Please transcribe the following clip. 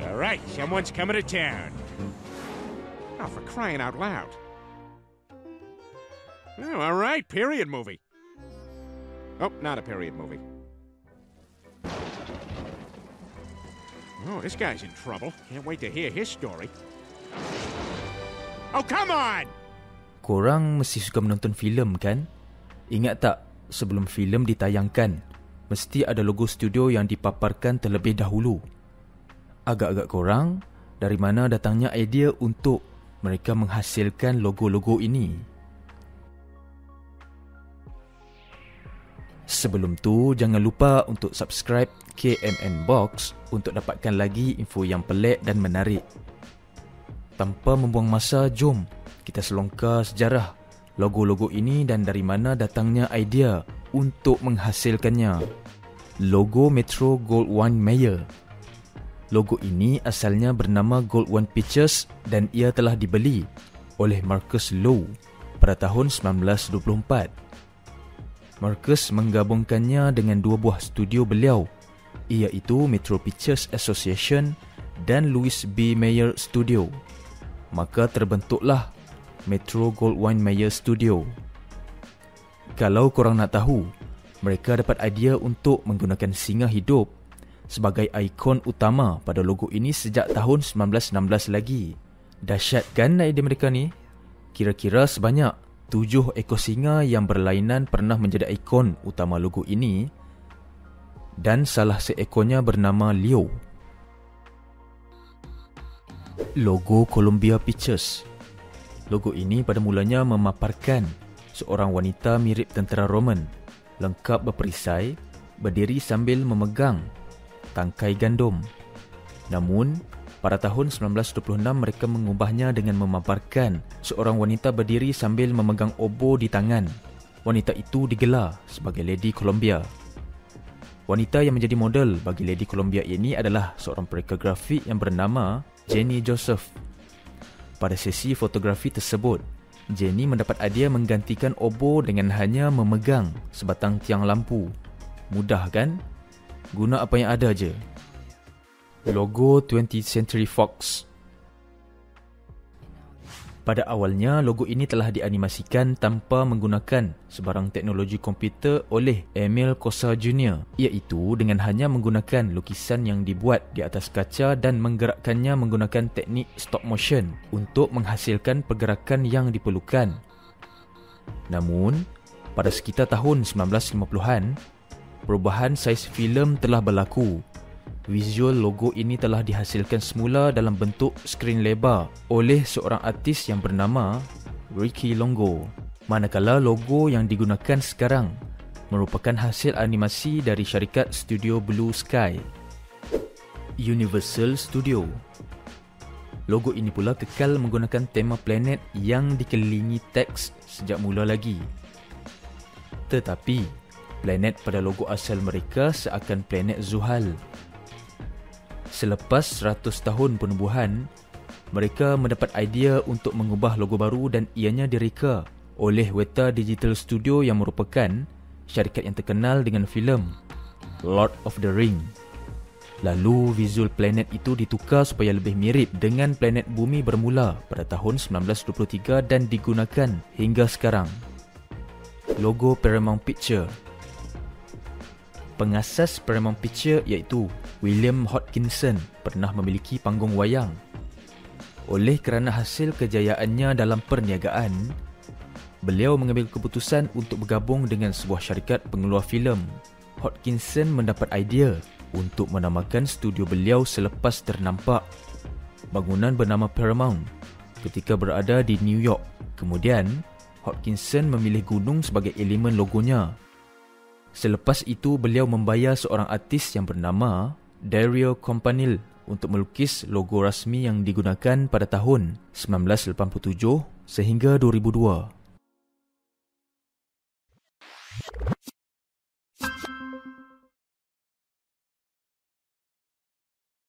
All right, someone's coming to town. Oh, for crying out loud. Oh, all right, period movie. Oh, not a period movie. Oh, this guy's in trouble. Can't wait to hear his story. Oh, come on! Korang mesti suka menonton filem kan? Ingat tak, sebelum filem ditayangkan, mesti ada logo studio yang dipaparkan terlebih dahulu. Agak-agak korang, dari mana datangnya idea untuk mereka menghasilkan logo-logo ini? Sebelum tu, jangan lupa untuk subscribe KMN Box untuk dapatkan lagi info yang pelik dan menarik. Tanpa membuang masa, jom kita selongkar sejarah logo-logo ini dan dari mana datangnya idea untuk menghasilkannya. Logo Metro Goldwyn Mayer. Logo ini asalnya bernama Goldwyn Pictures dan ia telah dibeli oleh Marcus Lowe pada tahun 1924. Marcus menggabungkannya dengan dua buah studio beliau, iaitu Metro Pictures Association dan Louis B. Mayer Studio. Maka terbentuklah Metro Goldwyn Mayer Studio. Kalau korang nak tahu, mereka dapat idea untuk menggunakan singa hidup sebagai ikon utama pada logo ini sejak tahun 1916 lagi. Dahsyat kan idea mereka ni? Kira-kira sebanyak 7 ekor singa yang berlainan pernah menjadi ikon utama logo ini dan salah seekornya bernama Leo. Logo Columbia Pictures. Logo ini pada mulanya memaparkan seorang wanita mirip tentera Roman, lengkap berperisai, berdiri sambil memegang tangkai gandum. Namun, pada tahun 1926 mereka mengubahnya dengan memaparkan seorang wanita berdiri sambil memegang oboe di tangan. Wanita itu digelar sebagai Lady Columbia. Wanita yang menjadi model bagi Lady Columbia ini adalah seorang pelukis grafik yang bernama Jenny Joseph. Pada sesi fotografi tersebut, Jenny mendapat idea menggantikan oboe dengan hanya memegang sebatang tiang lampu. Mudah kan? Guna apa yang ada je. Logo 20th Century Fox. Pada awalnya, logo ini telah dianimasikan tanpa menggunakan sebarang teknologi komputer oleh Emil Kosa Jr., iaitu dengan hanya menggunakan lukisan yang dibuat di atas kaca dan menggerakkannya menggunakan teknik stop motion untuk menghasilkan pergerakan yang diperlukan. Namun, pada sekitar tahun 1950-an, perubahan saiz filem telah berlaku. Visual logo ini telah dihasilkan semula dalam bentuk skrin lebar oleh seorang artis yang bernama Ricky Longo. Manakala logo yang digunakan sekarang merupakan hasil animasi dari syarikat studio Blue Sky. Universal Studio. Logo ini pula kekal menggunakan tema planet yang dikelilingi teks sejak mula lagi. Tetapi, planet pada logo asal mereka seakan planet Zuhal. Selepas 100 tahun penubuhan, mereka mendapat idea untuk mengubah logo baru dan ianya direka oleh Weta Digital Studio yang merupakan syarikat yang terkenal dengan filem Lord of the Ring. Lalu visual planet itu ditukar supaya lebih mirip dengan planet bumi bermula pada tahun 1923 dan digunakan hingga sekarang. Logo Paramount Picture. Pengasas Paramount Picture iaitu William Hodgkinson pernah memiliki panggung wayang. Oleh kerana hasil kejayaannya dalam perniagaan, beliau mengambil keputusan untuk bergabung dengan sebuah syarikat pengeluar filem. Hodgkinson mendapat idea untuk menamakan studio beliau selepas ternampak bangunan bernama Paramount ketika berada di New York. Kemudian, Hodgkinson memilih gunung sebagai elemen logonya. Selepas itu, beliau membayar seorang artis yang bernama Dario Campanile untuk melukis logo rasmi yang digunakan pada tahun 1987 sehingga 2002.